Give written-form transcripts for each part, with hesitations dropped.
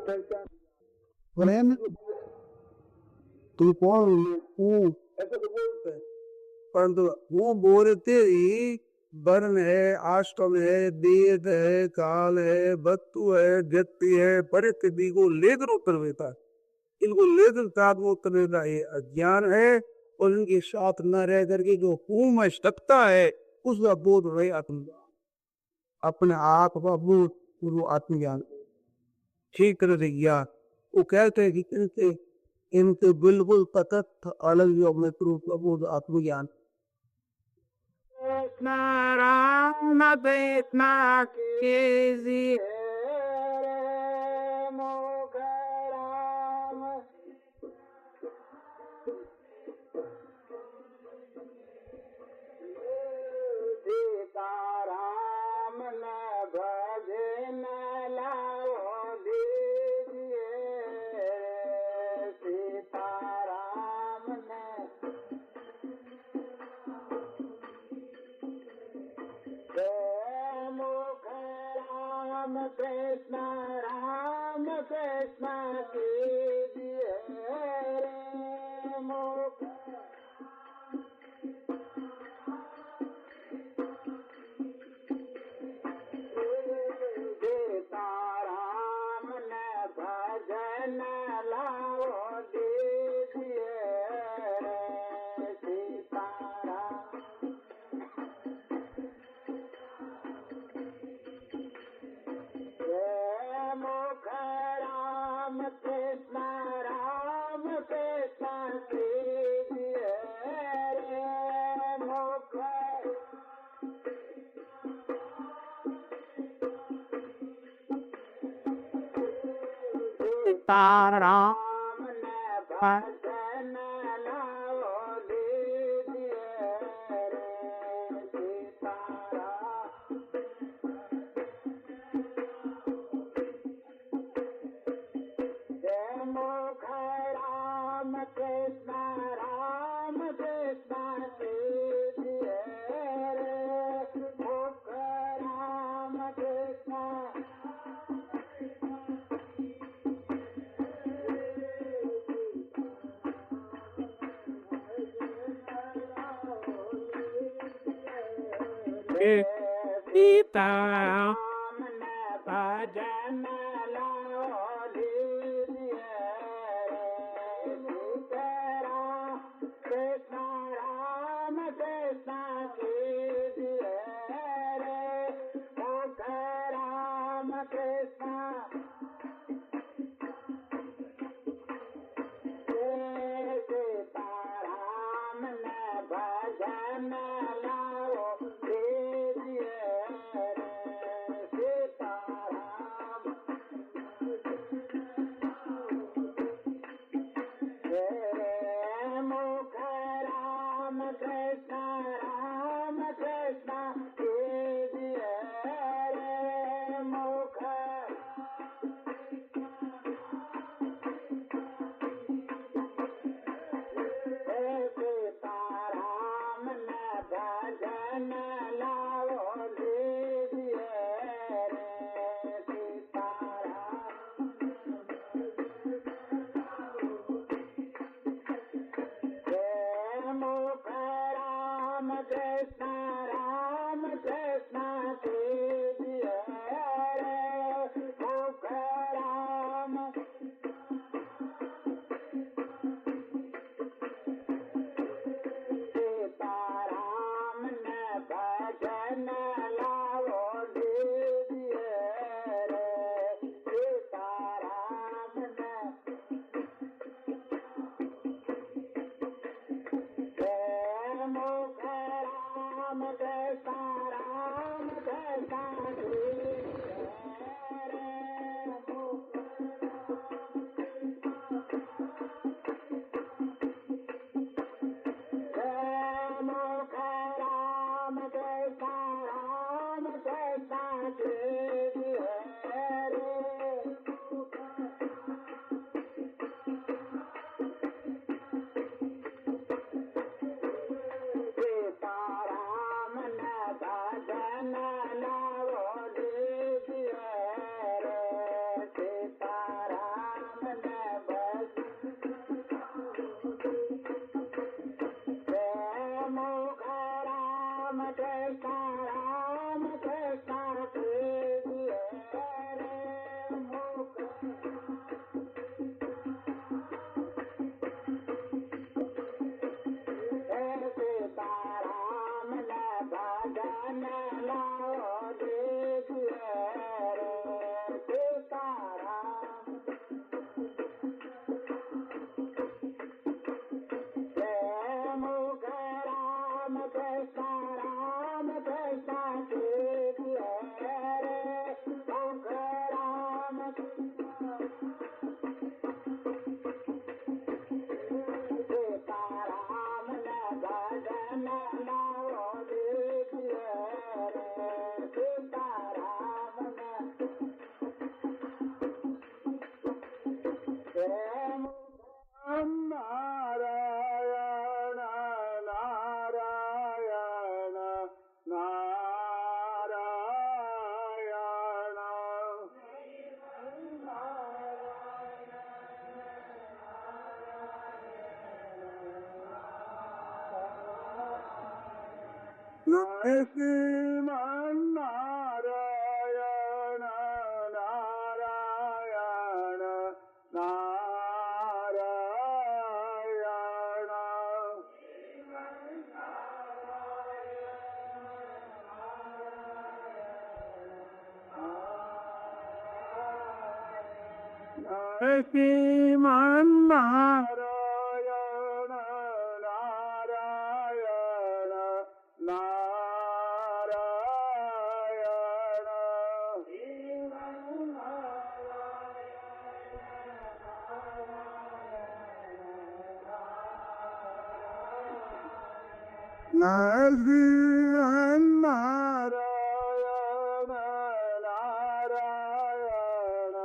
प्रेम तू कौन वो ऐसा तो बोलते हैं, परंतु वो बोलते ही वर्ण है, आश्रम है, देश है, काल है, वस्तु है, व्यक्ति है, परिस्थिति को लेकर उत्तर देता है। इनको लेकर साथ में उत्तर देता है, ये अज्ञान है। और इनके साथ न रह करके जो पूर्ण सत्ता है उसका बोध रहे आत्म अपने आप का बोध वो आत्मज्ञान ठीक तरह से ज्ञान। वो कहते हैं कि इनसे इनसे बिल्कुल तटस्थ अलग जो अपने स्वरूप का बोध आत्मज्ञान। कृष्ण राम कृष्ण कीजिए मोख राम सीता राम न भजन लाओ दीजिए सीता राम न मुख राम कृष्ण कीजिए रे मुख सीता राम न भजन लाओ दीजिए रे सीता राम मुख राम कृष्ण कीजिए रे मुख सीता राम न भजन लाओ दीजिए रे सीता राम मुख राम कृष्ण कीजिए रे मुख राम कृष्ण सीता राम न भजन लाओ दीजिए रे सीता कृष्ण कीजिए रे मुख राम कृष्ण सीता राम न भजन लाओ दीजिए रे सीता राम श्रीमन् नारायण नारायण नारायण श्रीमन् नारायण नारायण नारायण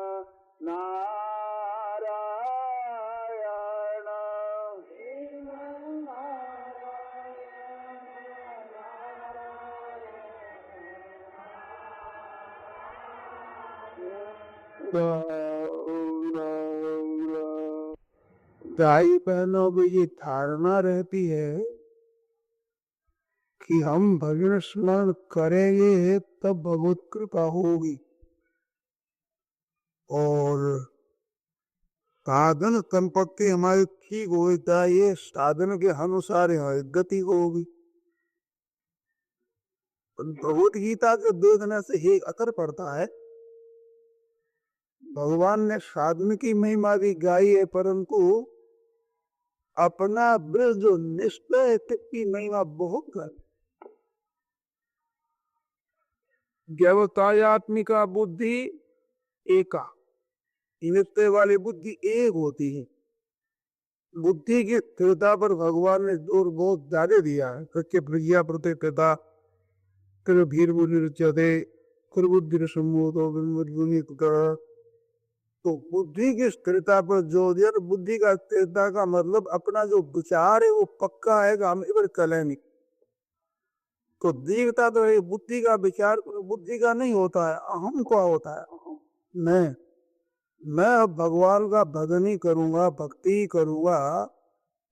नारायण नारायण नारायण भाई बहनों को ये धारणा रहती है कि हम भजन स्मरण करेंगे तब भगवत कृपा होगी और साधन संपत्ति हमारी ठीक होता है, ये साधन के अनुसार हमारी गति होगी। भगवत गीता के देखने से एक असर पड़ता है, भगवान ने साधन की महिमा भी गाई है, परंतु अपना ब्रज जो निष्ठा है की महिमा बहुत कर। व्यवसायत्मिका बुद्धि एका, निश्चय वाली बुद्धि एक होती है। बुद्धि की स्थिरता पर भगवान ने जोर बहुत ज्यादा दिया है। सत्य प्रज्ञा प्रतिष्ठिता कर भीर बुद्धि कर बुद्धि सम्मोदो। तो बुद्धि की स्थिरता पर जोर दिया। बुद्धि का स्थिरता का मतलब अपना जो विचार है वो पक्का है, हम इधर चले नहीं। तो दीर्घता तो है, बुद्धि का विचार बुद्धि का नहीं होता है, अहम का होता है। मैं अब भगवान का भजन ही करूंगा, भक्ति ही करूंगा,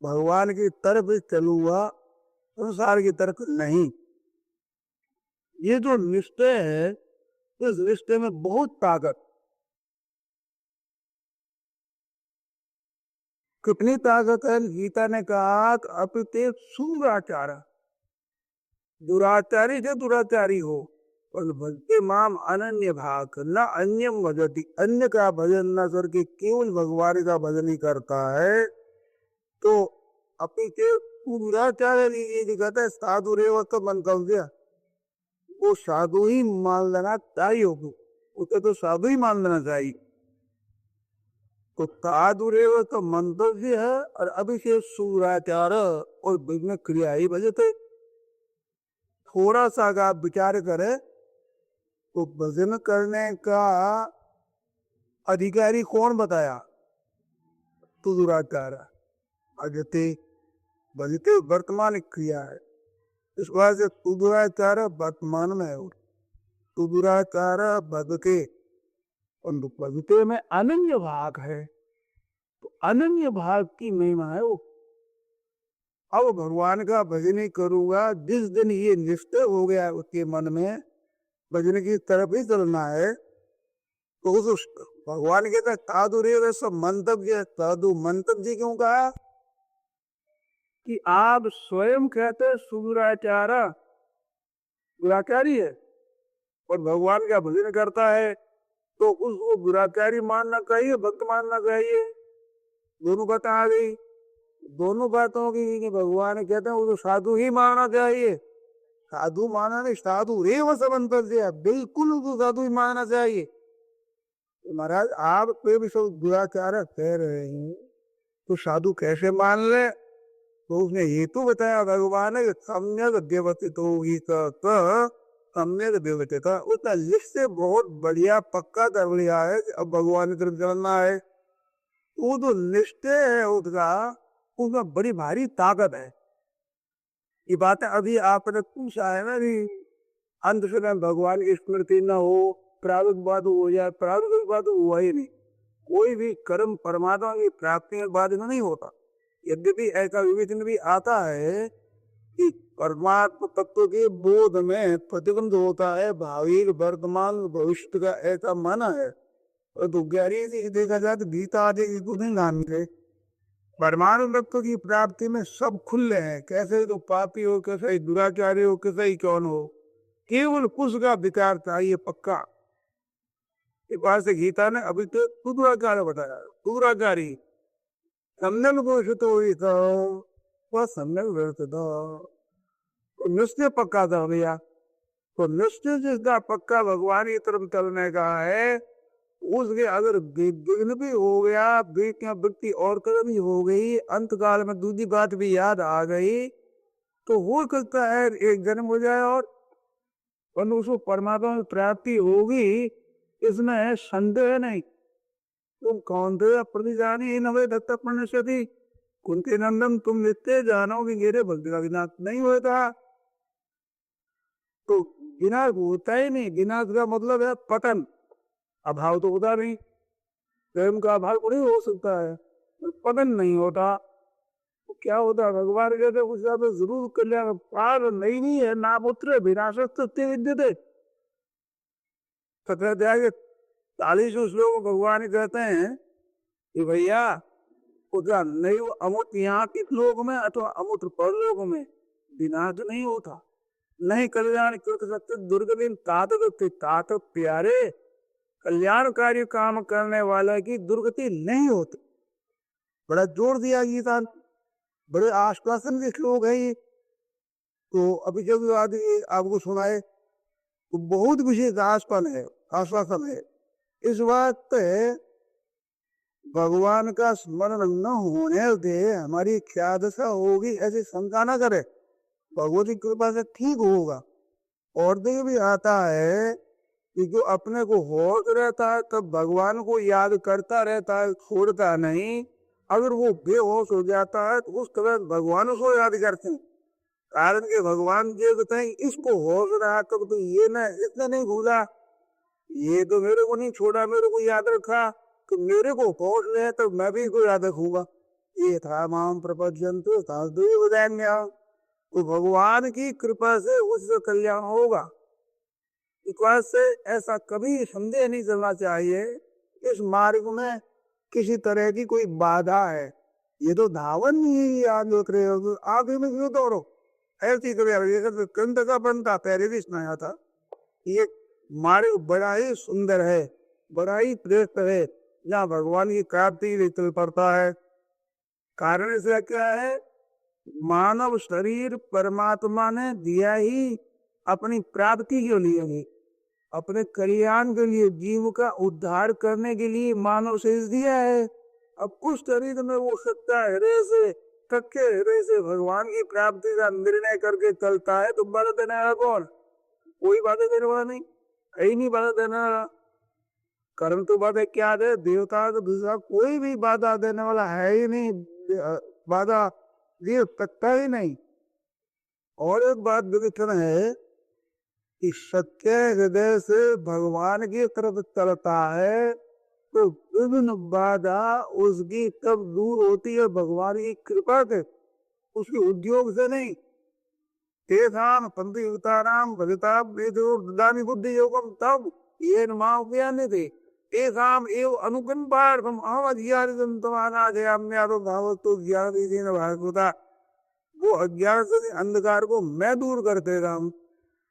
भगवान की तरफ चलूंगा, संसार की तरफ नहीं। ये जो निश्चय है, इस निश्चय में बहुत ताकत। कितनी ताकत है? गीता ने कहा अपिते सूराचार, दुराचारी से दुराचारी हो और भजते माम अनन्य भाग न अन्यम भजती, अन्य का भजन न करके केवल भगवान का भजन ही करता है। तो अपिते दुराचार्य ये कहता है साधु रेव तो मंतव्य, वो साधु ही मान लेना चाहिए, उसे तो साधु ही मान लेना चाहिए। तो साधु रेव तो मंतव्य है और अभिषेक सूराचार और विघ्न क्रिया ही भजते। थोड़ा सा अगर विचार करे तो भजन करने का अधिकारी कौन बताया? तो दुराचार भजते, भजते वर्तमान क्रिया है, इस वजह से सुदुराचार वर्तमान में है। सुदुराचार भजते और भजते में अनन्य भाग है, तो अनन्य भाग की महिमा है वो। अब भगवान का भजन ही करूंगा, जिस दिन ये निश्चय हो गया है उसके मन में भजन की तरफ ही चलना है, तो उस भगवान के साधु रे सब मंतव्य। साधु मंतव्य क्यों कहा? कि आप स्वयं कहते सुदुराचार दुराचारी है और भगवान का भजन करता है, तो उसको दुराचारी मानना चाहिए, भक्त मानना चाहिए? दोनों बातें आ गई। दोनों बातों की भगवान कहते हैं वो तो साधु ही मानना चाहिए। साधु माना नहीं, साधु रेव समंतव्य, बिल्कुल उसको साधु ही मानना चाहिए। तो महाराज आप पे भी सब दुराचार कह रहे हैं, तो साधु कैसे मान ले? तो उसने हेतु बताया भगवान है सम्यक व्यवस्थित होगी, सम्यक व्यवस्थित। उसका लिस्ट से बहुत बढ़िया पक्का कर लिया है कि अब भगवान की तरफ चलना है। वो जो निश्चय है उसका, उसमें बड़ी भारी ताकत है। ये बातें अभी आपने पूछा है ना, भी अंत समय भगवान की स्मृति न हो, प्रादुर्भाव हो जाए, प्रादुर्भाव तो हुआ ही नहीं। कोई भी कर्म परमात्मा की प्राप्ति के बाद में नहीं होता। यद्यपि ऐसा विवेचन भी आता है कि परमात्म तत्व के बोध में प्रतिबंध होता है, भावी वर्तमान भविष्य का ऐसा मन है। और तो गहरी से देखा जाए तो गीता आदि को नहीं मानते। परमाणु तत्व की प्राप्ति में सब खुले हैं, कैसे तो पापी हो, कैसे ही दुराचारी हो, कैसे ही कौन हो, केवल उसका विचार चाहिए पक्का। इस बात से गीता ने अभी तो दुराचार बताया, दुराचारी सम्यक घोषित हुई तो वह सम्यक व्यर्थ था। तो निश्चय पक्का था भैया। तो निश्चय जिसका पक्का भगवान की तरफ चलने का है, उसके अगर विघ्न भी हो गया, वृत्ति और कर्म भी हो गई, अंत काल में दूसरी बात भी याद आ गई, तो हो सकता है एक जन्म हो जाए और उसको परमात्मा में प्राप्ति होगी, इसमें संदेह नहीं। तुम कौन थे प्रतिजानी नवे दत्त पुण्यति, कुंती नंदन तुम नित्य जानो कि मेरे भक्ति का विनाश नहीं होता। तो विनाश होता ही नहीं, विनाश का मतलब है पतन, अभाव तो होता नहीं, प्रेम का अभाव नहीं हो सकता है, तो पतन नहीं होता। तो क्या होता है, भगवान कहते उस जरूर कल्याण पार नहीं है, ना पुत्र विनाश विद्यते। 17 अध्याय के 40 श्लोक भगवान कहते हैं कि भैया उसका नहीं अमुट यहाँ के लोक में अथवा अमुट परलोक में विनाश नहीं होता, नहीं कल्याण कृत सत्य दुर्गतिन तात प्यारे, कल्याणकारी काम करने वाला की दुर्गति नहीं होती। बड़ा जोर दिया गीता, बड़े आश्वासन के श्लोक है ये। तो अभी जब आदमी आपको सुनाए तो बहुत विशेष आश्वासन है। इस बात पे भगवान का स्मरण न होने से हमारी क्या दशा होगी, ऐसी शंका न करे, भगवती कृपा से ठीक होगा। और देख भी आता है कि जो अपने को होश रहता है तब भगवान को याद करता रहता है, छोड़ता नहीं। अगर वो बेहोश हो जाता है तो उस तरह भगवान को याद करते हैं, कारण के भगवान जी कहते हैं इसको होश रहा तब तो ये ना इसने नहीं भूला, ये तो मेरे को नहीं छोड़ा, मेरे को याद रखा, तो मेरे को होश रहे तो मैं भी इसको याद रखूंगा। ये था माम प्रपंचन्तु तो भगवान की कृपा से उससे कल्याण होगा। विश्वास से ऐसा कभी संदेह नहीं करना चाहिए इस मार्ग में किसी तरह की कोई बाधा है। ये तो धावन नहीं याद रख रहे हो, आगे में क्यों दौड़ो, ऐसी कभी कंध का बनता पहले भी सुनाया था। ये मार्ग बड़ा ही सुंदर है, बड़ा ही श्रेष्ठ है, जहाँ भगवान की प्राप्ति चल पड़ता है। कारण इसका क्या है, मानव शरीर परमात्मा ने दिया ही अपनी प्राप्ति के लिए है, अपने कल्याण के लिए, जीव का उद्धार करने के लिए मानव शरीर दिया है। अब उस शरीर में वो सच्चा हृदय से, तक्के हृदय से भगवान की प्राप्ति का निर्णय करके चलता है, तो बाधा देने वाला कौन, कोई बाधा देने वाला नहीं, कहीं नहीं बाधा देने वाला। कर्म तो बाधा क्या दे, देवता तो दूसरा कोई भी बाधा देने वाला है ही नहीं, बाधा दे सकता ही नहीं। और एक बात विलक्षण है कि सत्य हृदय से भगवान की तरफ चलता है तो विभिन्न बाधा उसकी तब दूर होती है भगवान की कृपा से, उसके उद्योग से नहीं। तेषां पंथयुक्तानां भजतां वेदो ददामि बुद्धि योगम तब ये थे तेषां एव अनुकंपार्थम अहम अधिकारितं तमानाजयाम्यारो भावतो ज्ञानदीन भागवता। वो अज्ञान से अंधकार को मैं दूर कर देता हूँ,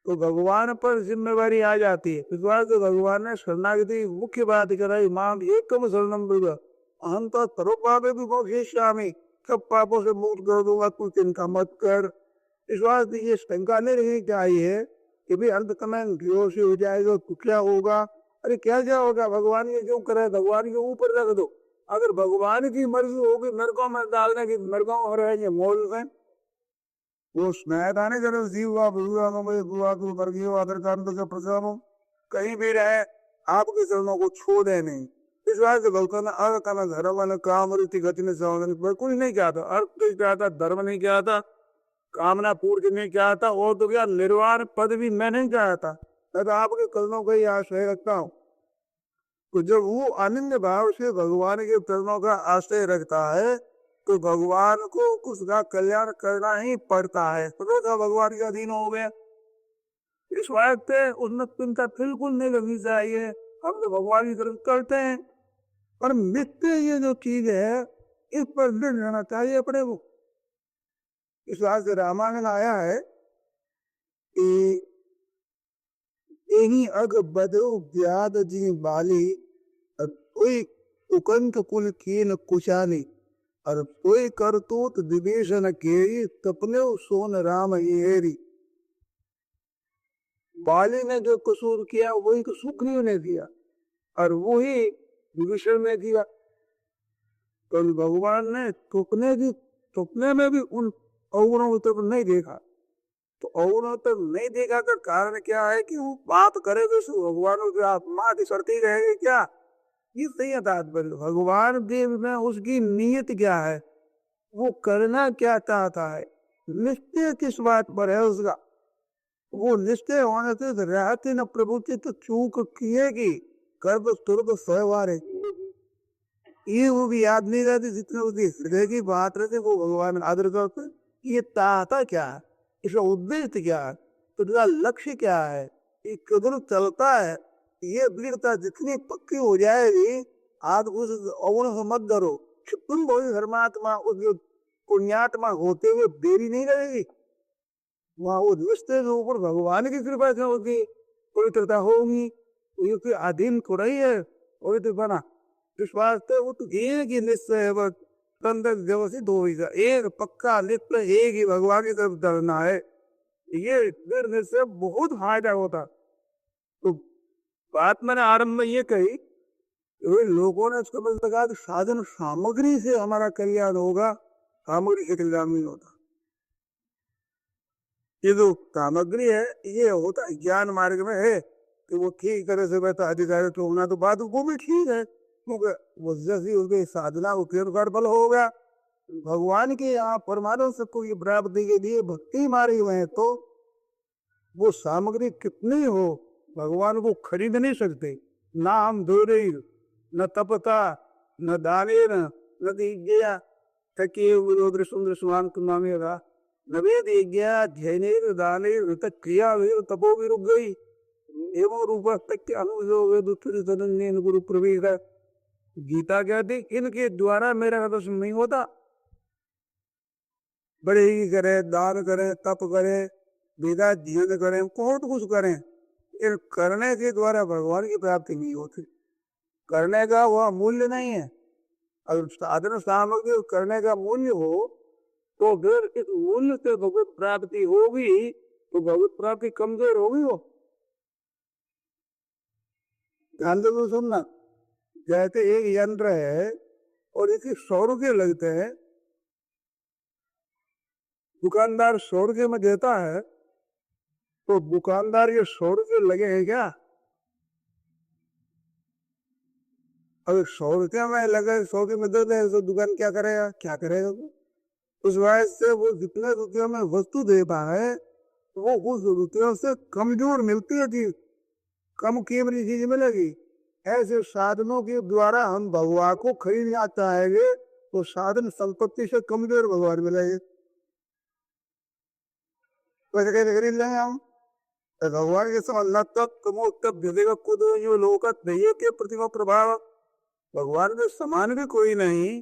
तो भगवान पर जिम्मेवारी आ जाती है। इस बार तो भगवान ने शरणागति मुख्य बात कराई, माम एकम शरणम व्रज अहम तो सर्व पापे विमोक्षयिष्यामि, सब पापों से मुक्त कर दूंगा, तू चिंता मत कर। इस बात से ये शंका नहीं रहनी चाहिए कि भाई अंत समय बेहोश हो जाएगा तो क्या होगा। अरे क्या क्या होगा, भगवान ये क्यों करे, भगवान के ऊपर रख दो। अगर भगवान की मर्जी होगी नरकों में डालने की, नरकों में रहेंगे मोल में। वो सुनाया था ना, जब जीव कहीं भी रहे आपके चरणों को छोड़े नहीं। इस बात से भगवान अर्थ न धर्म न काम गति ने कुछ नहीं क्या था, अर्थ नहीं क्या था, धर्म नहीं क्या था, कामना पूर्ति नहीं क्या था, और तो क्या निर्वाण पद भी मैं नहीं चाहता, मैं तो आपके चरणों का ही आश्रय रखता हूँ। तो जब वो अनन्य भाव से भगवान के चरणों का आश्रय रखता है तो भगवान को उसका कल्याण करना ही पड़ता है, तो भगवान के अधीन हो गए। इस वास्ते उसमें चिंता बिल्कुल नहीं करनी चाहिए, हम तो भगवान की तरफ करते हैं। पर मिथ्या ये जो चीज है इस पर दृढ़ रहना चाहिए अपने को। इस वास्ते रामायण आया है कि यही अग बदो व्याध जी बाली, कोई उकंठ कुल कीन कुशाली, और कोई करतूत विभीषण केरी, तपने सोन राम हेरी। बाली ने जो कसूर किया वही सुग्रीव ने दिया और वही विभीषण ने दिया। तो भगवान ने टुकने में भी उन अवगुणों की तरफ नहीं देखा। तो अवगुणों तक नहीं देखा का कारण क्या है कि वो बात करे तो भगवान की आत्मा सड़ती रहेगी क्या? ये सही है तात्पर्य। भगवान देव में उसकी नीयत क्या है, वो करना क्या चाहता है, निश्चय किस बात पर है उसका, वो निश्चय होने से रहते न प्रभुति तो चूक किएगी, कर्म तुर्भ सहवार है। ये वो भी याद नहीं रहती, जितने उसकी हृदय की बात रहती वो भगवान आदर करते। ये चाहता क्या है, इसका उद्देश्य क्या है, तो इसका लक्ष्य क्या है, ये किधर चलता है, ये दृढ़ता जितनी पक्की हो जाएगी, आज उस अवगुण से मत डरो। तुम बहुत धर्मात्मा उस पुण्यात्मा होते हुए देरी नहीं रहेगी, वहां वो रिश्ते के ऊपर भगवान की कृपा से होगी, पवित्रता होगी, उसके अधीन तो रही है पवित्र बना। विश्वास तो वो तो एक ही निश्चय है, बस तंत्र व्यवस्थित हो गया, एक पक्का निश्चय, एक ही भगवान की तरफ डरना है। ये डरने से बहुत फायदा होता। तो बात मैंने आरंभ में ये कही, लोगों ने इसको बस लगा कि साधन सामग्री से हमारा कल्याण होगा, सामग्री से कल्याण नहीं होता। ये जो सामग्री है ये होता ज्ञान मार्ग में है कि वो ठीक तरह से वैसा अधिकारी तो होना, तो बात वो भी ठीक है, क्योंकि वो जैसी उसकी साधना उपयोग बल हो गया। भगवान के यहाँ परमाणु से कोई प्राप्ति के लिए भक्ति मारी हुए हैं, तो वो सामग्री कितनी हो भगवान को खरीद नहीं सकते। ना हम दूरी, न तपता, न दाने, न दीज्ञा, थके विरोध सुंदर सुमान नामेगा, नवेद यज्ञा ध्ययनेर दानेर क्रिया वीर तपो भी रुक गई, एवं रूप तक अनुभव गुरु प्रवेश। गीता कहती इनके द्वारा मेरा दर्शन नहीं होता। बड़े ही करे, दान करें, तप करें, वेदा ध्यान करें, बहुत कुछ करें, इन करने के द्वारा भगवान की प्राप्ति नहीं होती। करने का वह मूल्य नहीं है। अगर साधन सामग्री करने का मूल्य हो तो फिर इस मूल्य से भगवत प्राप्ति होगी, तो भगवत प्राप्ति कमजोर होगी। वो ध्यान दो सुनना, जैसे एक यंत्र है और इसे 100 रुपये लगते हैं, दुकानदार 100 रुपये में देता है, तो दुकानदार ये 100 रुपये लगे हैं क्या? अगर 100 रुपये में लगे, 100 रुपये में दे दे तो दुकान क्या करेगा, क्या करेगा? उस वजह से वो जितने रुपयों में वस्तु देता है वो उस रुपयों से कमजोर मिलती है चीज, कम कीमती चीज मिलेगी। ऐसे साधनों के द्वारा हम भगवान को खरीदना चाहेंगे तो साधन संपत्ति से कमजोर भगवान मिलेंगे, वैसे कैसे खरीद लेंगे हम? भगवान के समय खुद जो लोकत नहीं के प्रतिमा प्रभाव, भगवान के समान भी कोई नहीं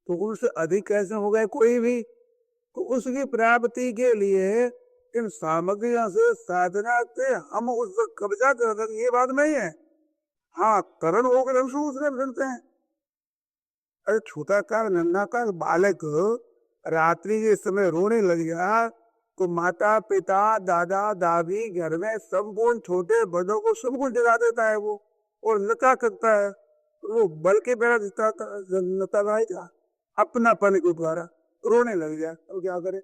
तो उनसे अधिक कैसे हो गए कोई भी? तो उसकी प्राप्ति के लिए इन सामग्रियों से, साधना से हम उस पर कब्जा कर सकते, ये बात नहीं है। हाँ, करण होकर हम दूसरे फिरते हैं। अरे छोटा का नन्हा का बालक रात्रि के समय रोने लग गया तो माता पिता दादा दादी घर में संपूर्ण छोटे बड़ों को सबको जगा देता है वो, और नचा करता है, वो बल के बेड़ा नचा रहेगा अपनापन के द्वारा, रोने लग गया तो क्या करे?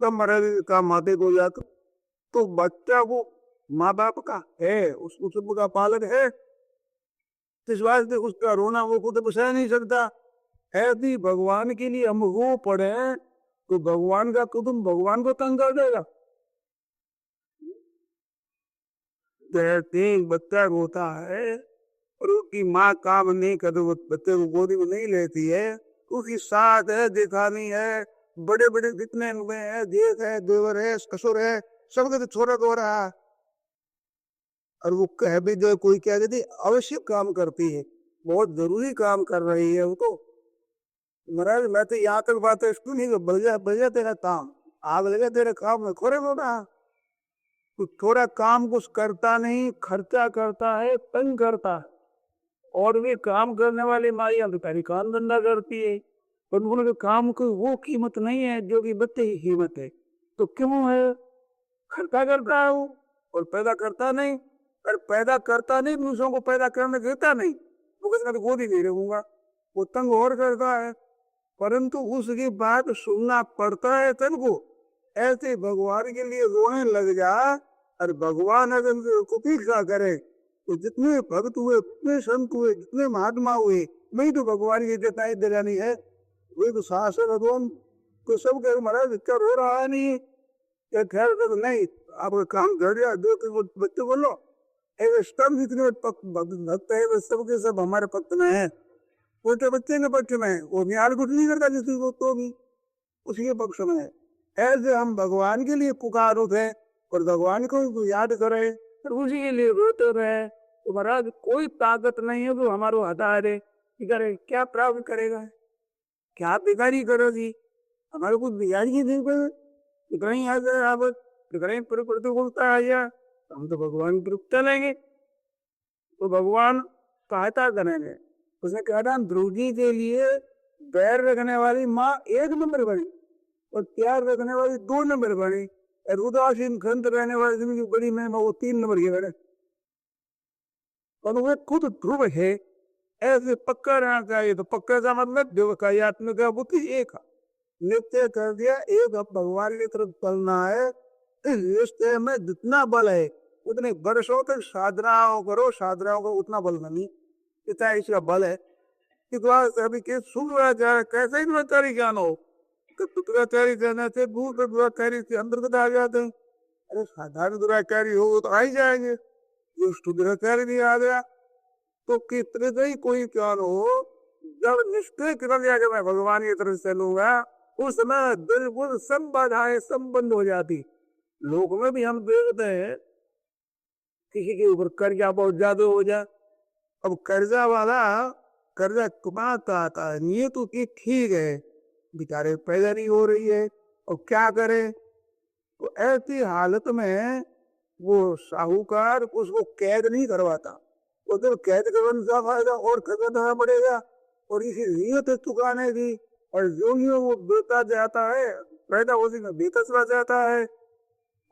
तब मरे का माते को जाकर तो बच्चा वो माँ बाप का है, उसको सबका पालन है, इस वास्ते उसका रोना वो खुद बचा नहीं सकता। ऐसी भगवान के लिए हम रो पड़े तो भगवान का कुटुंब भगवान को तंग कर देगा। जैसे बच्चा रोता है और उसकी माँ काम नहीं कर, बच्चे को गोदी में नहीं लेती है, उसकी साथ है, दिखानी है, बड़े बड़े जितने हुए हैं, देख है, देवर है, ससुर है, सबके तो छोरा तो हो रहा। और वो कह भी जो कोई कह देती आवश्यक काम करती है, बहुत जरूरी काम कर रही है वो तो। महाराज मैं तो यहाँ तक बात है इसको नहीं, बजा तेरा काम, आग लगे तेरे काम में खोरे होना। तो थोड़ा काम कुछ करता नहीं, खर्चा करता है, तंग करता है। और भी काम करने वाली माइयां तो पहले काम धंधा करती है, पर उनके काम की वो कीमत नहीं है जो कि बच्चे की कीमत है। तो क्यों है? खर्चा करता है वो और पैदा करता नहीं। और पैदा करता नहीं, दूसरों को पैदा करने देता नहीं, वो कहता तो गोद ही नहीं रहूंगा, वो तंग और करता है। परंतु उसकी बात सुनना पड़ता है तन को। ऐसे भगवान के लिए रोने लग जा, और भगवान अगर कुपीक्षा करे तो जितने भक्त हुए, जितने संत हुए, जितने महात्मा हुए, मैं तो भगवान की जताई दिलानी है। वही तो शासन अदोन तो सब कह महाराज क्या रो रहा है नहीं, क्या खैर तो नहीं, आपका काम कर दिया, दो बच्चे बोलो ऐसे सब जितने भक्त है वे सबके सब हमारे पक्ष में है। वो तो बच्चे के पक्ष में है, वो न्याय कुछ नहीं करता जिसकी को तो भी उसके पक्ष में है। ऐसे हम भगवान के लिए पुकार उठे और भगवान को याद करें और उसी के लिए रोते रहे, तो महाराज कोई ताकत नहीं है जो हमारो हटा दे कि करे क्या प्राप्त करेगा, क्या बेकारी करोगी, हमारे कुछ बिगाड़ ही नहीं पर कहीं आ जाए आप कहीं प्रतिकूलता आ जाए, हम तो भगवान की तरफ चलेंगे। तो भगवान सहायता करेंगे। उसने कहा था ध्रुव जी के लिए पैर रखने वाली माँ 1 नंबर बनी और प्यार रखने वाली 2 नंबर बनी, और उदासीन खंत रहने वाली जिनकी बड़ी महिमा वो 3 नंबर की बने। और वे खुद ध्रुव है, ऐसे पक्का रहना चाहिए। तो पक्का का मतलब देवकायात्मक बुद्धि एक नित्य कर दिया, एक अब भगवान की तरफ चलना है। इस रिश्ते में जितना बल है उतने वर्षों तक साधनाओं करो, साधनाओं को उतना बल नहीं, इतना इसका बल है कि अभी के शुक्राचार्य कैसे ही दुराचारी ज्ञान हो, दुराचारी जाने से दूर दुराचारी के अंतर्गत आ जाते हैं। अरे साधारण दुराचारी हो तो आ ही जाएंगे, जो दुराचारी नहीं आ गया तो कितने ही कोई ज्ञान हो, जब निश्चय कर लिया कि मैं भगवान की तरफ चलूंगा, उस समय बिल्कुल सब बाधाएं सब बंद हो जाती। लोक में भी हम देखते हैं किसी के ऊपर कर्जा बहुत ज्यादा हो जाए, अब कर्जा वाला कर्जा कमाता आता है, ये तो ठीक है, बेचारे पैदा नहीं हो रही है और क्या करे। तो ऐसी हालत में वो साहूकार उसको कैद नहीं करवाता, वो तो कैद करवाने का फायदा और कर्जा देना पड़ेगा, और इसी नियत है चुकाने की। और जो ही वो देता जाता है पैदा उसी में बेहतर चला जाता है,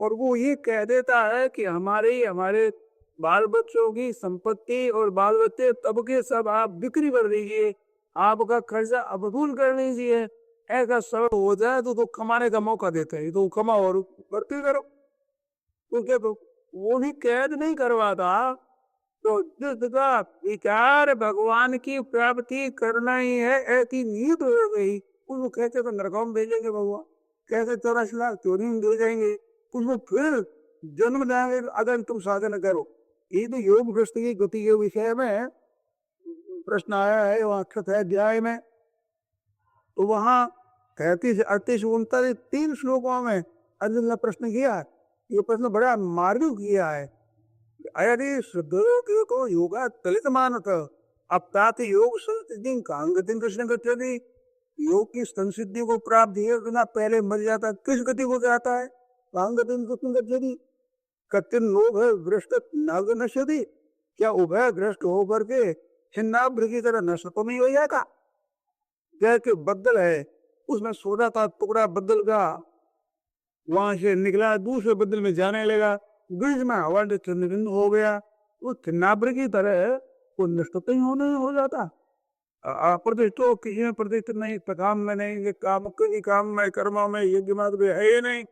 और वो ये कह देता है कि हमारे बाल बच्चों की संपत्ति और बाल बच्चे तब के सब आप बिक्री कर दीजिए, आपका कर्जा अवसूल कर लीजिए। ऐसा सब हो जाए तो कमाने का मौका देते हैं, तो कमाओ और भर्ती करो। क्योंकि तो वो भी कैद नहीं करवाता, तो जिसका विचार भगवान की प्राप्ति करना ही है ऐसी नीयत हो गई, उसको कैसे तो नरकों में भेजेंगे भगवान, कैसे 84 लाख चोरी में दे जाएंगे, उसको फिर जन्म देंगे अगर तुम साधन करो। ये तो योग भ्रष्ट की गति के विषय में प्रश्न आया है वहां 6 अध्याय में। तो वहां 33, 38, 39 3 श्लोकों में अर्जुन ने प्रश्न किया है। ये प्रश्न बड़ा मार्मिक किया है। अयदि श्रद्धयोगी को योगा तलित मानत अपतात योग संसिद्धि कांगतिन कृष्ण गति, योग की संसिद्धि को प्राप्त किए बिना पहले मर जाता है, किस गति को जाता है? कांगतिन कृष्ण गति कतिन लोभ है भ्रष्ट नाग नशति, क्या उभय भ्रष्ट होकर के छिन्नाभ्र की तरह नष्ट तो नहीं हो जाएगा? जैसे बदल है, उसमें सोना था टुकड़ा बदल का, वहां से निकला दूसरे बदल में जाने लगा, बीच में हवा निन्न हो गया, वो छिन्नाभ्र की तरह वो नष्ट तो होने हो जाता। प्रतिष्ठो किसी में प्रतिष्ठित नहीं, काम में नहीं, ये काम किसी काम में कर्मों में यज्ञ मात्र है ही नहीं।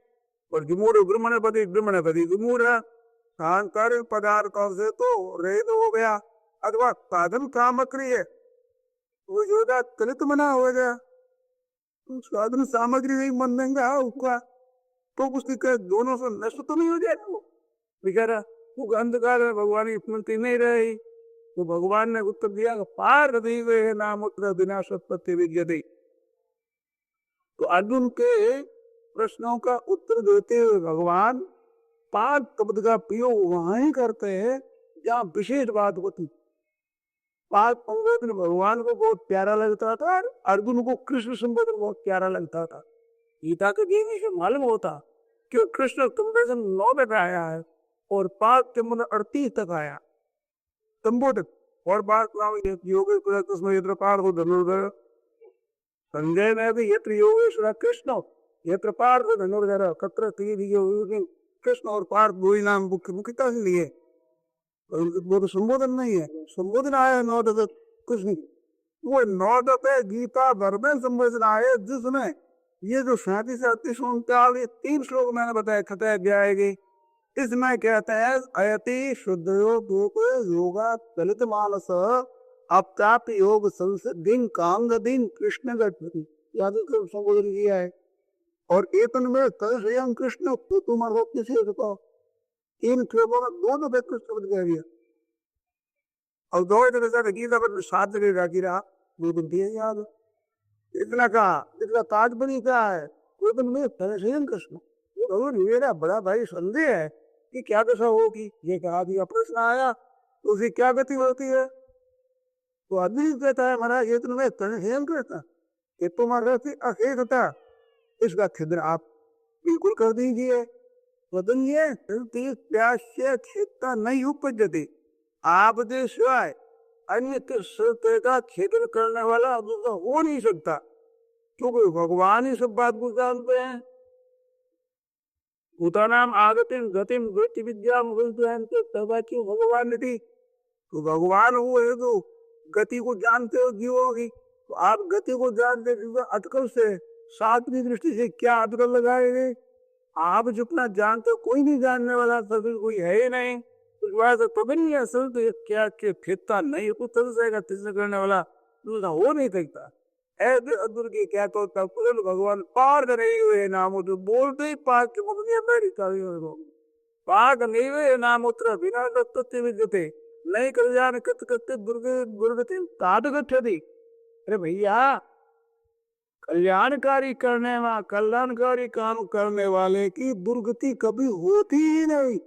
और विमूढ़ ब्रह्मणपति विमूढ़ सांकर पदार्थों से तो रहित हो गया, अथवा साधन सामग्री है वो योगा तलित मना हो गया, तो साधन सामग्री नहीं मन देंगे उसका, तो उसकी दोनों से नष्ट तो नहीं हो जाएगा वो बेचारा। वो अंधकार में भगवान की स्मृति नहीं रही, तो भगवान ने उत्तर दिया पार नाम उत्तर विनाशोत्पत्ति विद्यते, तो अर्जुन के प्रश्नों का उत्तर देते हुए भगवान पाद शब्द का प्रयोग वहां ही करते हैं जहां विशेष बात होती। पाद संबोधन भगवान को बहुत प्यारा लगता था, अर्जुन को कृष्ण संबोधन बहुत प्यारा लगता था। गीता के देवी से मालूम होता कि कृष्ण संबोधन 9 तक आया है और पाद संबोधन 38 तक आया संबोधन। और बात योगेश्वर कृष्ण यत्र पार्थ धनुर्धर, संजय में भी यत्र योगेश्वर कृष्ण यत्र पार्थ धनुर्धर कत्र कृष्ण और पार्थ दो ही नाम मुख्यता से लिए। वो तो संबोधन नहीं है, संबोधन आया 9 तक कुछ नहीं। वो 9 तक है गीता भर में संबोधन आए जिसमें ये जो 37 38 39 3 श्लोक मैंने बताया खतः जाएगी। इसमें कहते हैं अयति शुद्धो योगा दलित मानस अपताप योग संसिद्धिं कांग दिन कृष्ण गति याद संबोधन किया है। और एतन में स्वयं कृष्ण तुम्हारा किसी को इन श्लोकों में 2 दफे कृष्ण शब्द कह दिया और 2 दफे गीता पर 7 जगह गिरा 2 दिन दिए याद। इतना कहा इतना ताजपरी क्या है एतन में स्वयं कृष्ण। मेरा बड़ा भाई संदेह है कि क्या दशा होगी। ये कहा दिया प्रश्न आया तो उसे क्या गति होती है। तो आदमी कहता है महाराज ये तो मैं स्वयं कृष्ण ये तुम्हारा अशेषता इसका छिद्र आप बिल्कुल कर दीजिए। क्षेत्र नहीं उपजती आप दे सिवाय अन्य का छेदन करने वाला दूसरा हो नहीं सकता क्योंकि भगवान ही सब बात को जानते हैं। भूतानाम आगतिम गतिम वृत्ति विद्या क्यों भगवान ने थी तो भगवान वो है जो गति को जानते हो जीवों की। तो आप गति को जानते अटकल से शास्त्रीय दृष्टि से क्या अटकल लगाएंगे। आप जितना जानते हो कोई नहीं जानने वाला सभी कोई है ही नहीं। उस बात से पकड़ नहीं असल तो क्या फिरता नहीं कुछ जाएगा तीसरा करने वाला दूसरा हो नहीं सकता। ऐसे अदुर की क्या तो भगवान पार नहीं हुए नाम तो बोलते ही पार के पार नहीं हुए नाम उत्तर बिना तत्व विद्यते नहीं कल्याण कृत करते दुर्गति ताट गति। अरे भैया कल्याणकारी करने वाला कल्याणकारी काम करने वाले की दुर्गति कभी होती ही नहीं।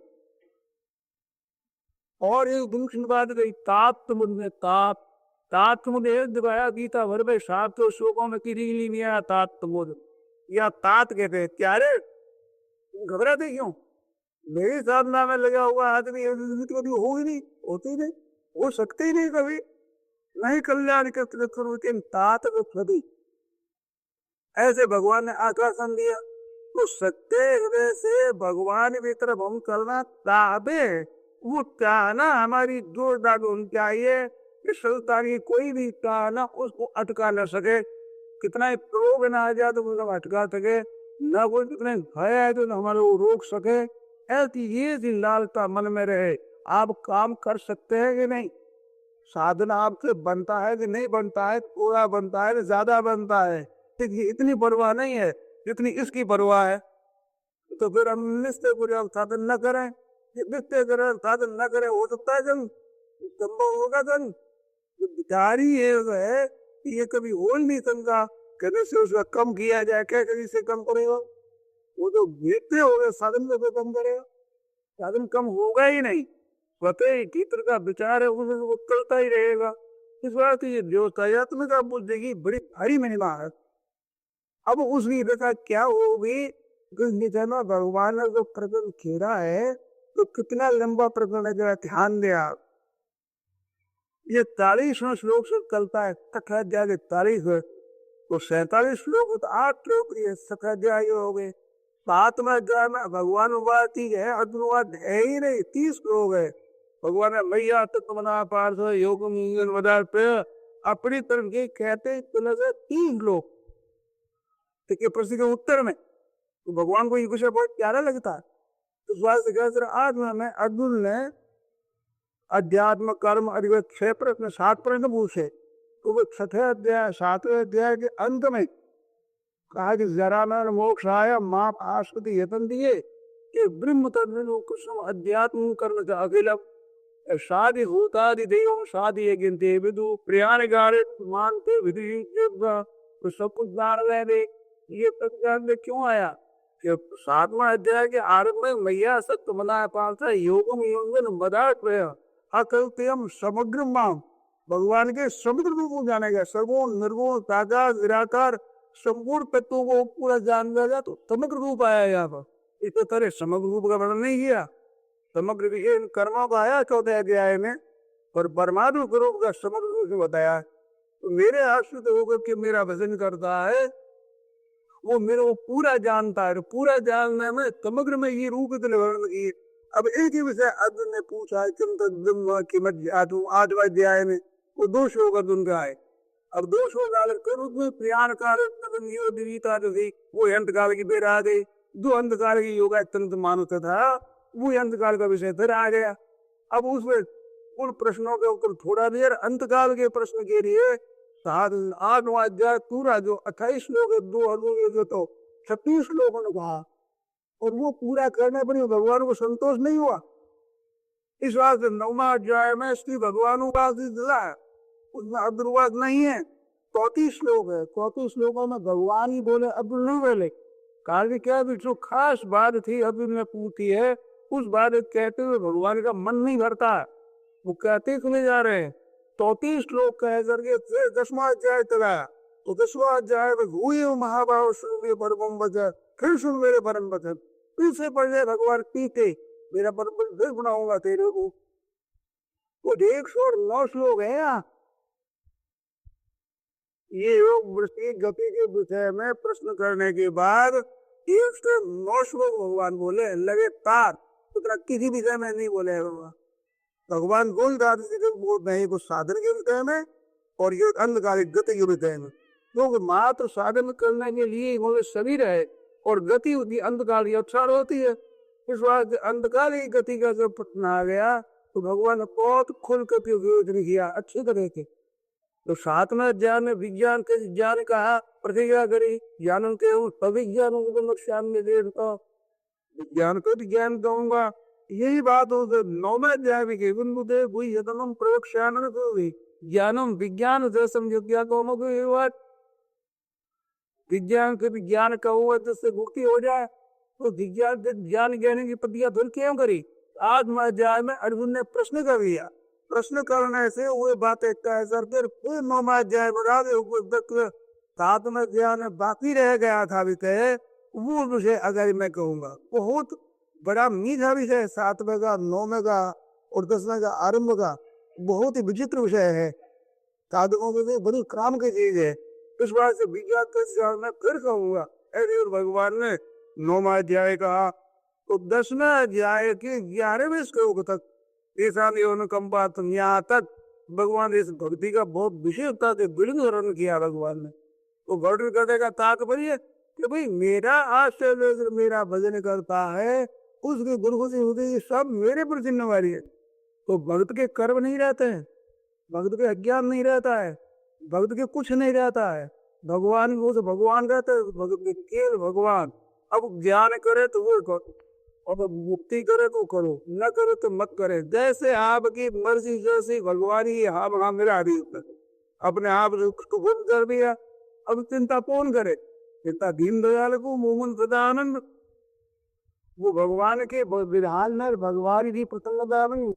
और एक दूसरी बात गई ताप मुझे ताप मुझे दिखाया गीता भर में 7 श्लोकों में किसी नहीं आया तात मुझ या तात कहते हैं। क्या रे घबराते क्यों। मेरी साधना में लगा हुआ आदमी कभी हो ही नहीं होती नहीं हो सकते ही नहीं कभी नहीं कल्याण के तात कभी। ऐसे भगवान ने आश्वासन दिया तो सत्य हृदय से भगवान की तरफ हम करना चाहते वो चाहना हमारी जोर दाग होनी चाहिए कि संसार की कोई भी चाहना उसको अटका न सके। कितना ही प्रलोभ न आ जाए तो उसको अटका सके न कोई कितने भय है तो हमारे वो रोक सके। ऐसी ये दिन लालसा मन में रहे। आप काम कर सकते हैं कि नहीं। साधना आपसे बनता है कि नहीं बनता है थोड़ा बनता है ज्यादा बनता है इतनी परवाह नहीं है जितनी इसकी परवाह है। तो फिर हम निश्चय पूर्वक साधन न करें निश्चय करें साधन न करें हो सकता है जन संभव होगा जन जो बिचारी है कि ये कभी हो नहीं सकता कहने से उसका कम किया जाए क्या कभी से कम करेगा। वो जो भेजते हो गए साधन से कम करेगा साधन कम होगा ही नहीं। स्वतः भीतर का विचार है वो करता ही रहेगा। इस बात की जो तयात्मिका बुद्धि की बड़ी भारी महिमा है। अब उसकी दशा क्या होगी भगवान ने जो प्रकरण खेला है तो कितना लंबा प्रकरण है जरा ध्यान दे आप। ये 40वां श्लोक से चलता है सखाध्याय के 40 तो 47 श्लोक तो 8 श्लोक सखाध्याय हो गए। 7वें अध्याय में भगवान बात ही है अनुवाद है ही नहीं 30 श्लोक है। भगवान मैया तत्वना पार्थ योग पे अपनी तरफ के कहते 3 श्लोक के प्रश्न के उत्तर में तो भगवान को ये विषय बहुत प्यारा लगता है। तो आज में अर्जुन ने अध्यात्म कर्म 6 प्रश्न 7 प्रश्न पूछे तो वो 6वें अध्याय 7वें अध्याय के अंत में कहा कि जरा मैं मोक्षाय माप आस्पति यतन दिए कि ब्रह्म तत्व कृष्ण अध्यात्म कर्म का अखिलम शादी होतादि देव शादी गिनते विदु प्रियान गारे मानते विधि सब कुछ जान रहे ये प्रज्ञान में क्यों आया कि 7वां अध्याय के आरंभ में मैया सत्य मनाया पालता योगम योगन मदात अकल्पयम समग्र माम, भगवान के समग्र रूप को जाना गया, सर्वोण निर्गुण साकार निराकार संपूर्ण तत्वों को पूरा जान लिया तो समग्र रूप आया यहाँ पर। इस तरह समग्र रूप का वर्णन नहीं किया, समग्र विषय इन कर्मों का आया 14 अध्याय में, और परमाणु स्वरूप का समग्र रूप से बताया। तो मेरे आश्रित होकर के मेरा भजन करता है वो मेरे को पूरा जानता है, पूरा जानने में समग्र में ये रूप वर्णन किए। अब एक ही विषय अर्जुन ने पूछा कि 8 अध्याय में वो 2 श्लोक अर्जुन का है। अब 2 श्लोक उसमें प्रयाण काल वो अंतकाल की बेर आ गई, 2 अंतकाल की योगा तंत्र मानुष था, वो अंतकाल का विषय फिर आ गया। अब उसमें उन प्रश्नों के ऊपर थोड़ा देर अंतकाल के प्रश्न के लिए 8वां अध्याय पूरा जो 28 श्लोक है 2 अनुगे जो तो 36 श्लोकों ने कहा, और वो पूरा करने पर भगवान को संतोष नहीं हुआ। इस बात से 9वां अध्याय में श्री भगवान का दिला है, उसमें अब्दुलवाद नहीं है। 34 श्लोक है, 34 श्लोकों में भगवान ही बोले, अब्दुल नहीं बोले। कारण क्या भी जो खास बात थी अब्दुल ने पूछी है, उस बात कहते हुए भगवान का मन नहीं भरता, वो कहते सुने जा रहे हैं। 34 श्लोक कह करके फिर 10वां अध्याय चला, तो 10वां अध्याय में हुए महाभाव सुन परम वचन, फिर सुन मेरे परम वचन, फिर से पढ़े भगवान पीते मेरा परम वचन फिर बनाऊंगा तेरे को। वो 109 श्लोक है यहाँ। ये योग वृत्ति गति के विषय में प्रश्न करने के बाद 109 श्लोक भगवान बोले लगातार, तो किसी विषय में नहीं बोले भगवान बोल रहे हैं, साधन के विषय में और ये अंधकारिक गति के विषय में, क्योंकि मात्र साधन करने के लिए वो शरीर है और गति होती अंधकार की अवसर होती है। इस बात अंधकार की गति का जब प्रश्न आ गया तो भगवान ने बहुत खुल कर उपयोग किया अच्छी तरह से। तो 7वें अध्याय में विज्ञान के ज्ञान कहा प्रतिज्ञा करी, ज्ञान के अभिज्ञान विज्ञान को ज्ञान कहूंगा। यही बात हो 9वें अध्याय में ज्ञानम विज्ञान विज्ञान के विज्ञान का हुआ जिससे मुक्ति हो जाए, तो विज्ञान के ज्ञान ज्ञानी की प्रतिज्ञा फिर क्यों करी। 8वें अध्याय में अर्जुन ने प्रश्न कर दिया, प्रश्न करने से वो बातें कह सर फिर 9वें अध्याय बढ़ा दे। 7वें अध्याय में बाकी रह गया था विषय, वो विषय अगर मैं कहूंगा बहुत बड़ा मीठा विषय 7वें का 9वें का और 10वें का आरंभ का बहुत ही विचित्र विषय है, साधकों के लिए बड़ी काम की चीज है। इस बात से विज्ञान का मैं फिर कहूंगा ऐसे, और भगवान ने 9वां अध्याय कहा तो 10वें अध्याय के 11वें श्लोक तक ऐसा कंपा यहाँ तक भगवान इस भक्ति का बहुत विशेषता से वर्णन किया भगवान ने। तो वर्णन करने का तात्पर्य कि भाई मेरा आश्रय लेकर मेरा भजन करता है, उसकी गुरगुजी होती सब मेरे पर जिम्मेवारी है। तो भक्त के कर्म नहीं रहते हैं, भक्त के अज्ञान नहीं रहता है, भक्त के कुछ नहीं रहता है, भगवान वो तो भगवान रहते है, भगवान। अब ज्ञान करे तो वो करो, और मुक्ति करे तो करो, न करे तो मत करे, जैसे आपकी मर्जी जैसी भगवान ही हाँ मेरा अपने आप कर दिया। अब चिंता कौन करे, चिंता दीन दयाल को मोहन सदानंद, वो भगवान के विधान में भगवान ही प्रसन्नता में